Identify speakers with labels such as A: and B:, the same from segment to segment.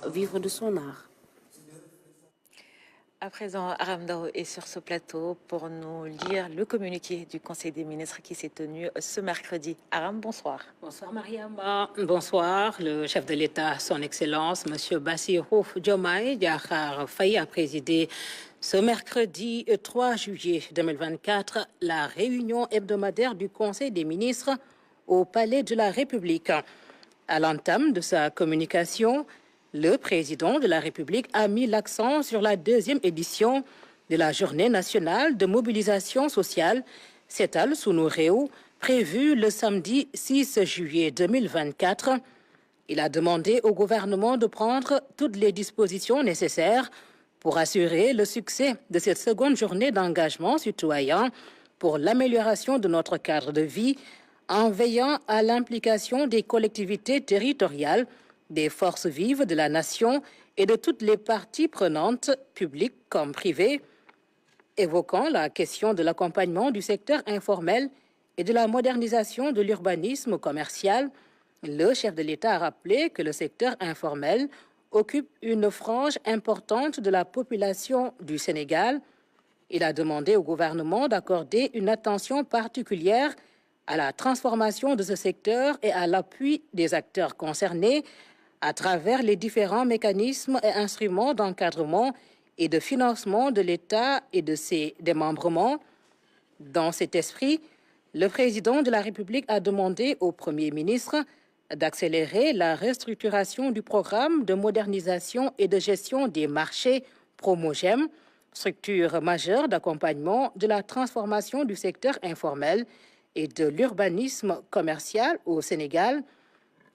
A: vivre de son art.
B: À présent, Aram Ndao est sur ce plateau pour nous lire le communiqué du Conseil des ministres qui s'est tenu ce mercredi. Aram, bonsoir.
C: Bonsoir Mariama. Bonsoir. Le chef de l'État, son Excellence, M. Bassirou Diomaye Diakhar Faye, a présidé ce mercredi 3 juillet 2024 la réunion hebdomadaire du Conseil des ministres au Palais de la République. À l'entame de sa communication, le président de la République a mis l'accent sur la deuxième édition de la Journée nationale de mobilisation sociale, Setal Sunu Réew, prévue le samedi 6 juillet 2024. Il a demandé au gouvernement de prendre toutes les dispositions nécessaires pour assurer le succès de cette seconde journée d'engagement citoyen pour l'amélioration de notre cadre de vie, en veillant à l'implication des collectivités territoriales, des forces vives de la nation et de toutes les parties prenantes, publiques comme privées, évoquant la question de l'accompagnement du secteur informel et de la modernisation de l'urbanisme commercial. Le chef de l'État a rappelé que le secteur informel occupe une frange importante de la population du Sénégal. Il a demandé au gouvernement d'accorder une attention particulière à la transformation de ce secteur et à l'appui des acteurs concernés à travers les différents mécanismes et instruments d'encadrement et de financement de l'État et de ses démembrements. Dans cet esprit, le président de la République a demandé au Premier ministre d'accélérer la restructuration du programme de modernisation et de gestion des marchés Promogem, structure majeure d'accompagnement de la transformation du secteur informel et de l'urbanisme commercial au Sénégal.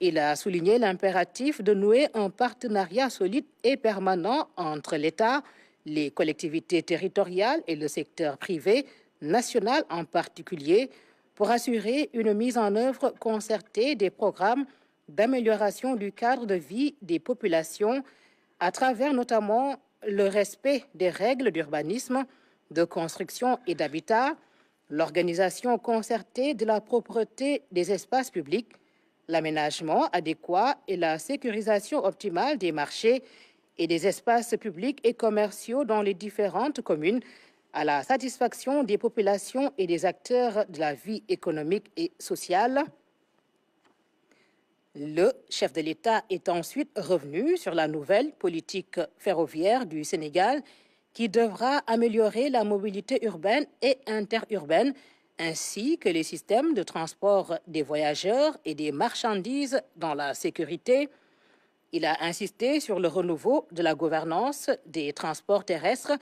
C: Il a souligné l'impératif de nouer un partenariat solide et permanent entre l'État, les collectivités territoriales et le secteur privé, national en particulier, pour assurer une mise en œuvre concertée des programmes d'amélioration du cadre de vie des populations à travers notamment le respect des règles d'urbanisme, de construction et d'habitat, l'organisation concertée de la propreté des espaces publics, l'aménagement adéquat et la sécurisation optimale des marchés et des espaces publics et commerciaux dans les différentes communes à la satisfaction des populations et des acteurs de la vie économique et sociale. Le chef de l'État est ensuite revenu sur la nouvelle politique ferroviaire du Sénégal qui devra améliorer la mobilité urbaine et interurbaine ainsi que les systèmes de transport des voyageurs et des marchandises dans la sécurité. Il a insisté sur le renouveau de la gouvernance des transports terrestres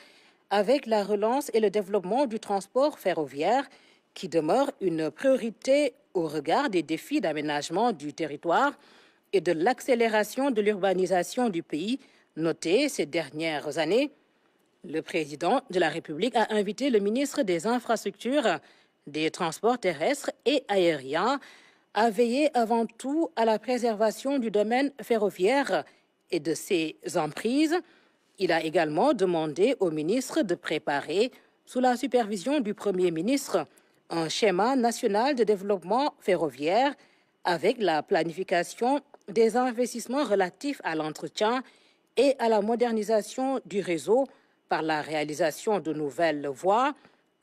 C: avec la relance et le développement du transport ferroviaire qui demeure une priorité au regard des défis d'aménagement du territoire et de l'accélération de l'urbanisation du pays notés ces dernières années. Le président de la République a invité le ministre des Infrastructures, des Transports terrestres et aériens à veiller avant tout à la préservation du domaine ferroviaire et de ses emprises. Il a également demandé au ministre de préparer, sous la supervision du Premier ministre, un schéma national de développement ferroviaire avec la planification des investissements relatifs à l'entretien et à la modernisation du réseau par la réalisation de nouvelles voies,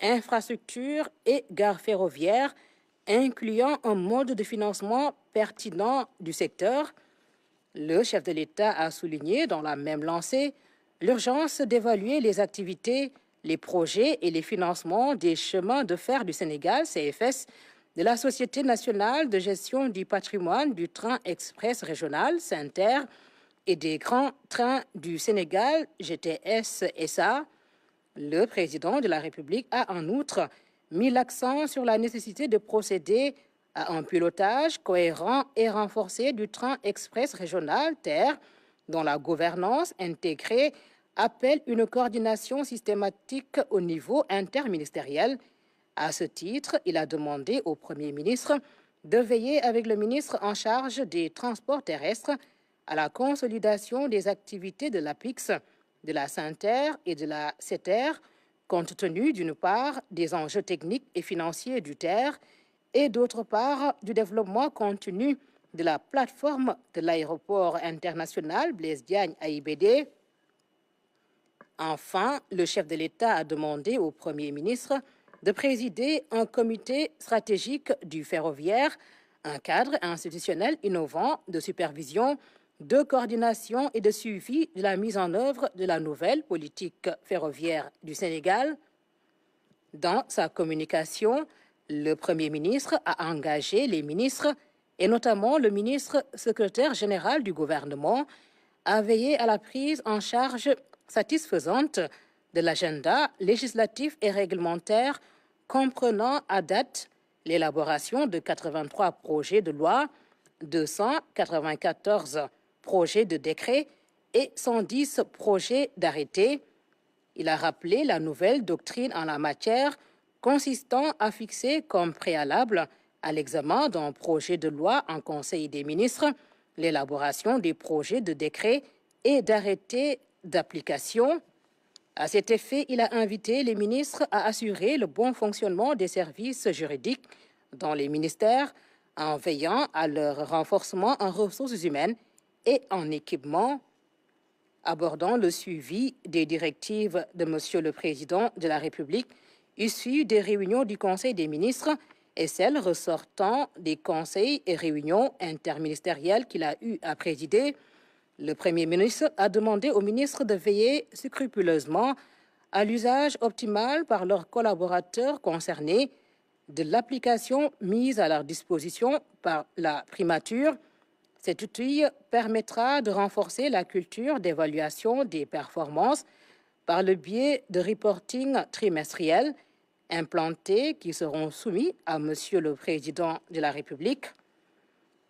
C: infrastructures et gares ferroviaires, incluant un mode de financement pertinent du secteur. Le chef de l'État a souligné dans la même lancée l'urgence d'évaluer les activités, les projets et les financements des chemins de fer du Sénégal, CFS, de la Société nationale de gestion du patrimoine du train express régional, SENTER, et des grands trains du Sénégal, GTS SA. Le président de la République a en outre mis l'accent sur la nécessité de procéder à un pilotage cohérent et renforcé du train express régional TER, dont la gouvernance intégrée appelle une coordination systématique au niveau interministériel. À ce titre, il a demandé au Premier ministre de veiller avec le ministre en charge des transports terrestres à la consolidation des activités de l'APIX, de la SENTER et de la SETER, compte tenu d'une part des enjeux techniques et financiers du TER et d'autre part du développement continu de la plateforme de l'aéroport international Blaise Diagne à IBD. Enfin, le chef de l'État a demandé au Premier ministre de présider un comité stratégique du ferroviaire, un cadre institutionnel innovant de supervision, de coordination et de suivi de la mise en œuvre de la nouvelle politique ferroviaire du Sénégal. Dans sa communication, le Premier ministre a engagé les ministres, et notamment le ministre secrétaire général du gouvernement, à veiller à la prise en charge satisfaisante de l'agenda législatif et réglementaire comprenant à date l'élaboration de 83 projets de loi, 294 projets de décret et 110 projets d'arrêté. Il a rappelé la nouvelle doctrine en la matière consistant à fixer comme préalable à l'examen d'un projet de loi en Conseil des ministres l'élaboration des projets de décret et d'arrêté d'application. À cet effet, il a invité les ministres à assurer le bon fonctionnement des services juridiques dans les ministères en veillant à leur renforcement en ressources humaines et en équipement. Abordant le suivi des directives de Monsieur le Président de la République issues des réunions du Conseil des ministres et celles ressortant des conseils et réunions interministérielles qu'il a eu à présider, le Premier ministre a demandé aux ministres de veiller scrupuleusement à l'usage optimal par leurs collaborateurs concernés de l'application mise à leur disposition par la primature. Cet outil permettra de renforcer la culture d'évaluation des performances par le biais de reporting trimestriels implantés qui seront soumis à Monsieur le Président de la République.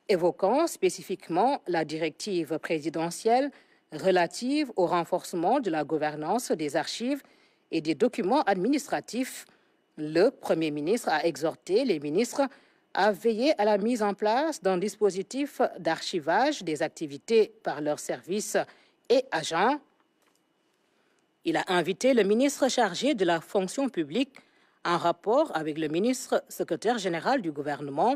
C: Évoquant spécifiquement la directive présidentielle relative au renforcement de la gouvernance des archives et des documents administratifs, le Premier ministre a exhorté les ministres à veiller à la mise en place d'un dispositif d'archivage des activités par leurs services et agents. Il a invité le ministre chargé de la fonction publique, en rapport avec le ministre secrétaire général du gouvernement,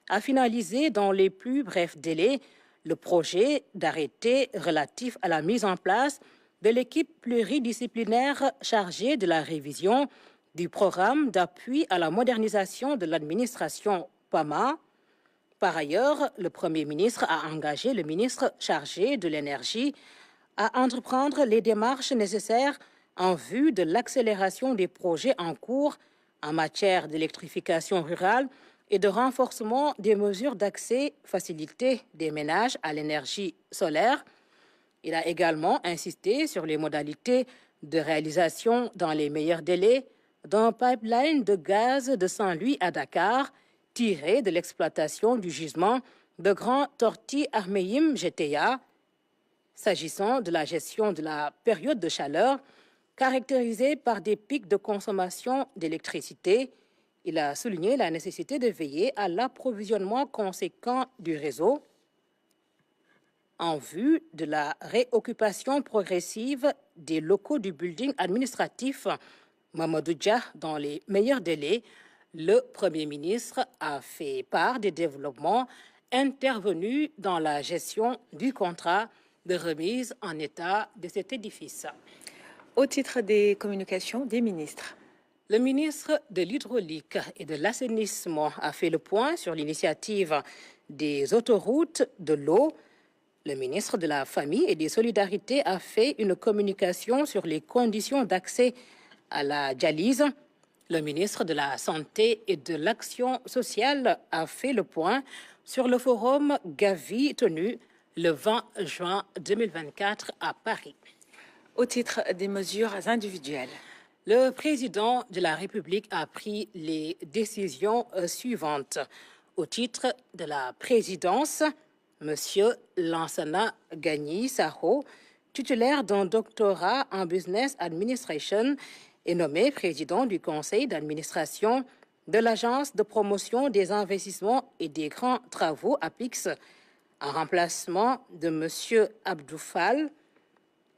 C: à finaliser dans les plus brefs délais le projet d'arrêté relatif à la mise en place de l'équipe pluridisciplinaire chargée de la révision du programme d'appui à la modernisation de l'administration PAMA. Par ailleurs, le Premier ministre a engagé le ministre chargé de l'énergie à entreprendre les démarches nécessaires en vue de l'accélération des projets en cours en matière d'électrification rurale et de renforcement des mesures d'accès facilité des ménages à l'énergie solaire. Il a également insisté sur les modalités de réalisation dans les meilleurs délais d'un pipeline de gaz de Saint-Louis à Dakar, tiré de l'exploitation du gisement de Grand Tortue Ahmeyim GTA. S'agissant de la gestion de la période de chaleur, caractérisée par des pics de consommation d'électricité, il a souligné la nécessité de veiller à l'approvisionnement conséquent du réseau en vue de la réoccupation progressive des locaux du building administratif Mamadou Dia dans les meilleurs délais. Le Premier ministre a fait part des développements intervenus dans la gestion du contrat de remise en état de cet édifice.
B: Au titre des communications des ministres.
C: Le ministre de l'Hydraulique et de l'Assainissement a fait le point sur l'initiative des autoroutes de l'eau. Le ministre de la Famille et des Solidarités a fait une communication sur les conditions d'accès à la dialyse. Le ministre de la Santé et de l'Action sociale a fait le point sur le forum Gavi tenu le 20 juin 2024 à Paris.
B: Au titre des mesures individuelles.
C: Le président de la République a pris les décisions suivantes. Au titre de la présidence, M. Lansana Gagny Sakho, titulaire d'un doctorat en Business Administration, est nommé président du conseil d'administration de l'Agence de promotion des investissements et des grands travaux APIX, en remplacement de M. Abdou Fall.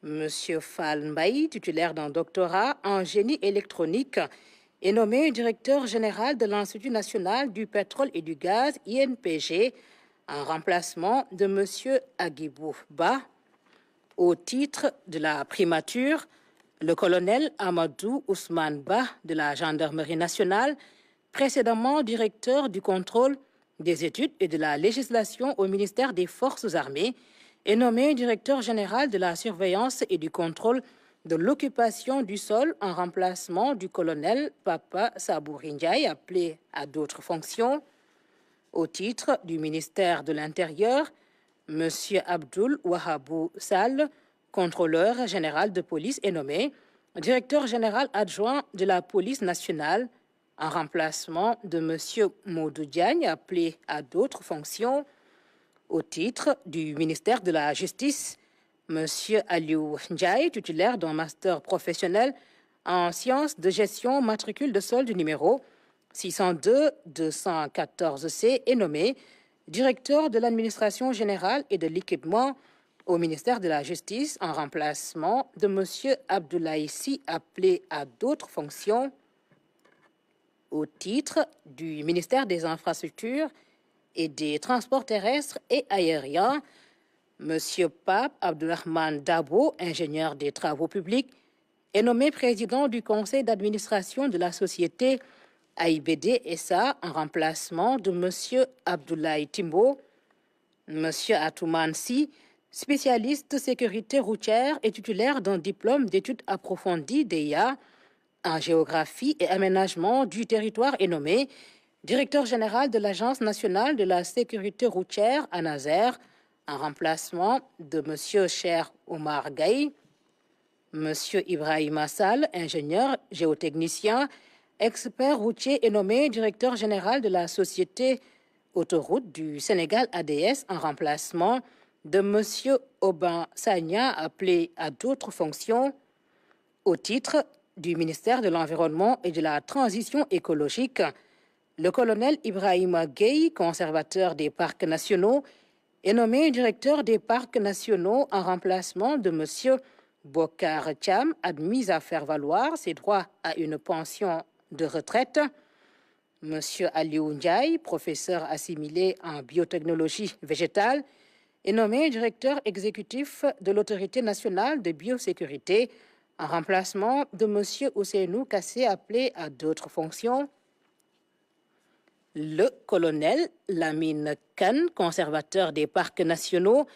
C: M. Fall Mbaye, titulaire d'un doctorat en génie électronique, est nommé directeur général de l'Institut national du pétrole et du gaz, INPG, en remplacement de M. Agibou Ba. Au titre de la primature, le colonel Amadou Ousmane Ba de la Gendarmerie nationale, précédemment directeur du contrôle des études et de la législation au ministère des Forces armées, est nommé directeur général de la surveillance et du contrôle de l'occupation du sol en remplacement du colonel Papa Sabouri Ndiaye, appelé à d'autres fonctions. Au titre du ministère de l'Intérieur, M. Abdoul Wahabou Sall, contrôleur général de police, est nommé directeur général adjoint de la police nationale en remplacement de M. Modou Diagne, appelé à d'autres fonctions. Au titre du ministère de la Justice, M. Aliou Ndiaye, titulaire d'un master professionnel en sciences de gestion matricule de solde numéro 602-214C, est nommé directeur de l'administration générale et de l'équipement au ministère de la Justice en remplacement de M. Abdoulaye Sy, appelé à d'autres fonctions. Au titre du ministère des Infrastructures et des Transports terrestres et aériens, M. Pape Abdourahmane Dabo, ingénieur des travaux publics, est nommé président du conseil d'administration de la société AIBD SA en remplacement de M. Abdoulaye Timbo. M. Atouman Sy, spécialiste sécurité routière et titulaire d'un diplôme d'études approfondies DEA en géographie et aménagement du territoire, est nommé directeur général de l'Agence nationale de la sécurité routière ANASER en remplacement de M. Cher Omar Gaye. M. Ibrahim Assal, ingénieur géotechnicien, expert routier, est nommé directeur général de la société Autoroute du Sénégal ADS en remplacement de M. Aubin Sagna, appelé à d'autres fonctions. Au titre du ministère de l'Environnement et de la Transition écologique, le colonel Ibrahima Gueye, conservateur des parcs nationaux, est nommé directeur des parcs nationaux en remplacement de M. Bokar Cham, admis à faire valoir ses droits à une pension de retraite. M. Aliou Ndiaye, professeur assimilé en biotechnologie végétale, est nommé directeur exécutif de l'Autorité nationale de biosécurité en remplacement de M. Ousseynou Kassé, appelé à d'autres fonctions. Le colonel Lamine Kane, conservateur des parcs nationaux,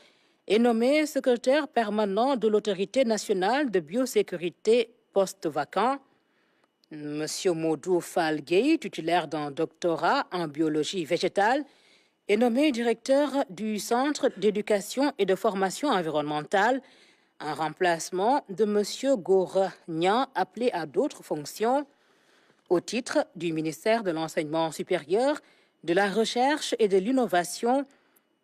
C: est nommé secrétaire permanent de l'Autorité nationale de biosécurité post-vacant. M. Modou Fall Gueye, titulaire d'un doctorat en biologie végétale, est nommé directeur du Centre d'éducation et de formation environnementale en remplacement de M. Gora Nian, appelé à d'autres fonctions. Au titre du ministère de l'Enseignement supérieur, de la Recherche et de l'Innovation,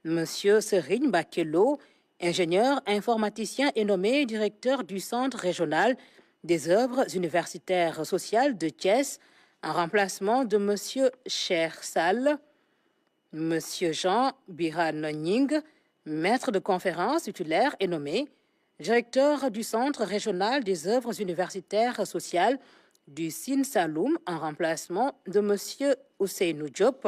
C: M. Serigne Bakelo, ingénieur informaticien, est nommé directeur du Centre régional des œuvres universitaires sociales de Thiès en remplacement de M. Cher Sall. M. Jean Biran Ning, maître de conférence titulaire, est nommé directeur du Centre régional des œuvres universitaires sociales du Sine Saloum en remplacement de M. Ousseynou Diop.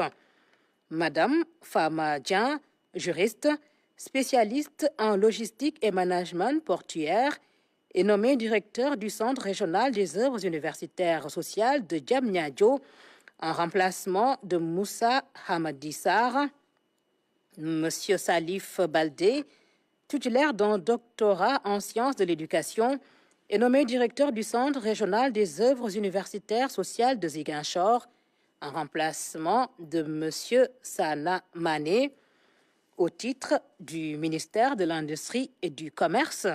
C: Madame Fama Dian, juriste, spécialiste en logistique et management portuaire, est nommée directeur du Centre régional des œuvres universitaires sociales de Diamniadio en remplacement de Moussa Hamadi Sarr. M. Salif Baldé, titulaire d'un doctorat en sciences de l'éducation, est nommé directeur du Centre régional des œuvres universitaires sociales de Ziguinchor en remplacement de M. Sana Mané. Au titre du ministère de l'Industrie et du Commerce,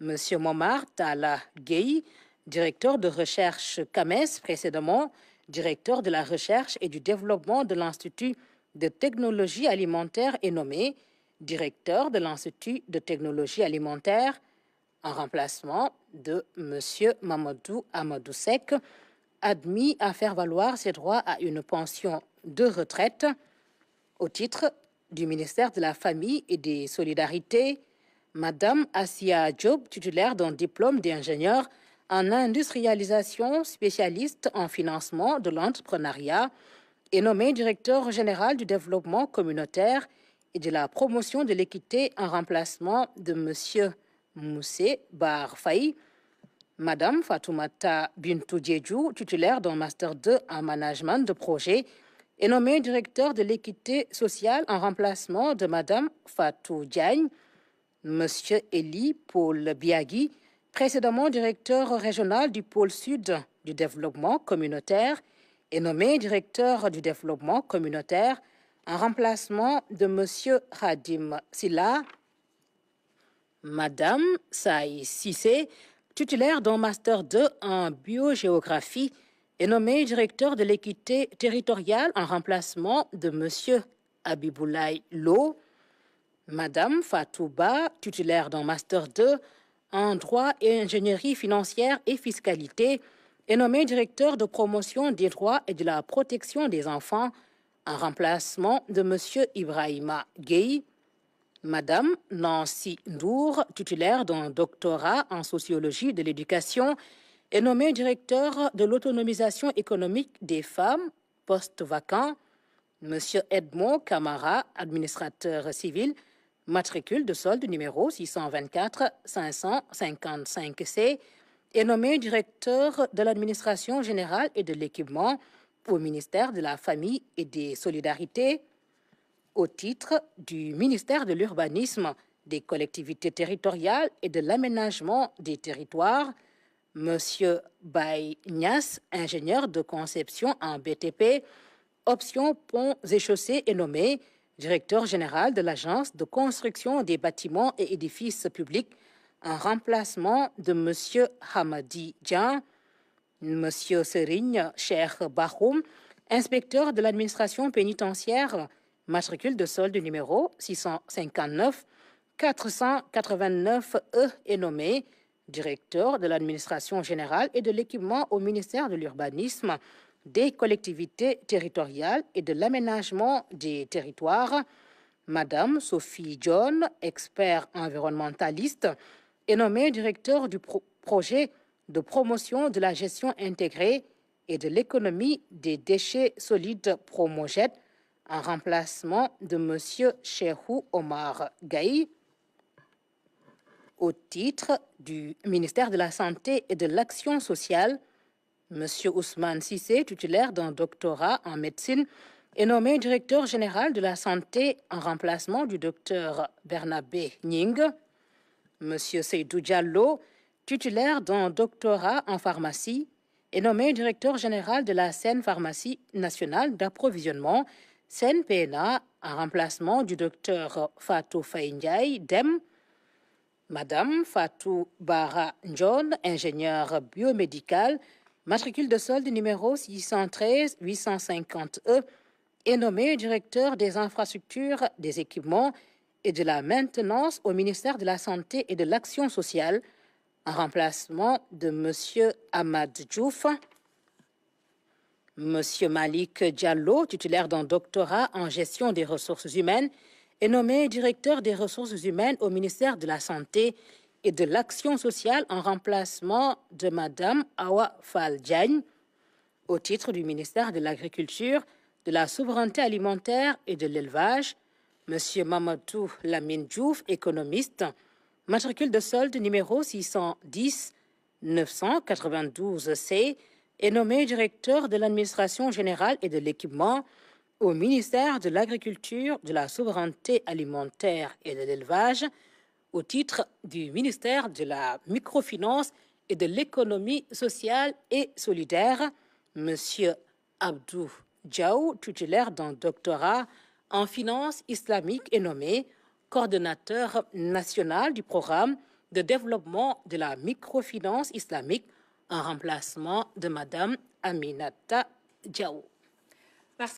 C: M. Momar Tala Gueye, directeur de recherche CAMES, précédemment directeur de la recherche et du développement de l'Institut de technologie alimentaire, est nommé directeur de l'Institut de technologie alimentaire en remplacement de M. Mamadou Amadou Sek, admis à faire valoir ses droits à une pension de retraite. Au titre du ministère de la Famille et des Solidarités, Madame Assia Diop, titulaire d'un diplôme d'ingénieur en industrialisation, spécialiste en financement de l'entrepreneuriat, est nommée directeur général du développement communautaire et de la promotion de l'équité en remplacement de M. Moussé Bar Faye. Madame Fatoumata Bintou Diédjou, titulaire d'un Master 2 en management de projet, est nommée directeur de l'équité sociale en remplacement de Madame Fatou Diagne. Monsieur Elie Paul Biagui, précédemment directeur régional du pôle sud du développement communautaire, est nommé directeur du développement communautaire en remplacement de Monsieur Hadim Silla. Madame Saï Sissé, titulaire d'un Master 2 en biogéographie, est nommé directeur de l'équité territoriale en remplacement de M. Abiboulaye Lo. Madame Fatouba, titulaire d'un Master 2 en droit et ingénierie financière et fiscalité, est nommée directeur de promotion des droits et de la protection des enfants en remplacement de M. Ibrahima Gueye. Madame Nancy Ndour, titulaire d'un doctorat en sociologie de l'éducation, est nommée directeur de l'autonomisation économique des femmes, poste vacant. Monsieur Edmond Camara, administrateur civil, matricule de solde numéro 624 555C, est nommé directeur de l'administration générale et de l'équipement au ministère de la Famille et des Solidarités. Au titre du ministère de l'Urbanisme, des collectivités territoriales et de l'aménagement des territoires, M. Baye Nias, ingénieur de conception en BTP, option ponts et chaussées, est nommé directeur général de l'Agence de construction des bâtiments et édifices publics en remplacement de M. Hamadi Djan. M. Serigne Cheikh Bahoum, inspecteur de l'administration pénitentiaire, matricule de solde numéro 659 489E, est nommé directeur de l'administration générale et de l'équipement au ministère de l'Urbanisme, des collectivités territoriales et de l'aménagement des territoires. Madame Sophie John, expert environnementaliste, est nommée directeur du projet de promotion de la gestion intégrée et de l'économie des déchets solides Promojet en remplacement de M. Cheikhou Omar Gaye. Au titre du ministère de la Santé et de l'Action sociale, M. Ousmane Sissé, titulaire d'un doctorat en médecine, est nommé directeur général de la santé en remplacement du docteur Bernabé Ning. M. Seydou Diallo, titulaire d'un doctorat en pharmacie, est nommé directeur général de la Seine Pharmacie nationale d'approvisionnement, Seine PNA, en remplacement du docteur Fatou Faye Ndiaye, DEM. Madame Fatou Bara Njon, ingénieure biomédicale, matricule de solde numéro 613 850E, est nommée directeur des infrastructures, des équipements et de la maintenance au ministère de la Santé et de l'Action sociale, en remplacement de M. Ahmad Diouf. M. Malik Diallo, titulaire d'un doctorat en gestion des ressources humaines, est nommé directeur des ressources humaines au ministère de la Santé et de l'Action sociale en remplacement de Mme Awa Fall Diagne. Au titre du ministère de l'Agriculture, de la Souveraineté alimentaire et de l'Élevage, M. Mamadou Lamine Diouf, économiste, matricule de solde numéro 610 992C, est nommé directeur de l'administration générale et de l'équipement au ministère de l'Agriculture, de la Souveraineté alimentaire et de l'Élevage, au titre du ministère de la Microfinance et de l'Économie sociale et solidaire. M. Abdou Diaw, titulaire d'un doctorat en finance islamique, est nommé coordonnateur national du programme de développement de la microfinance islamique en remplacement de Mme Aminata Diaw.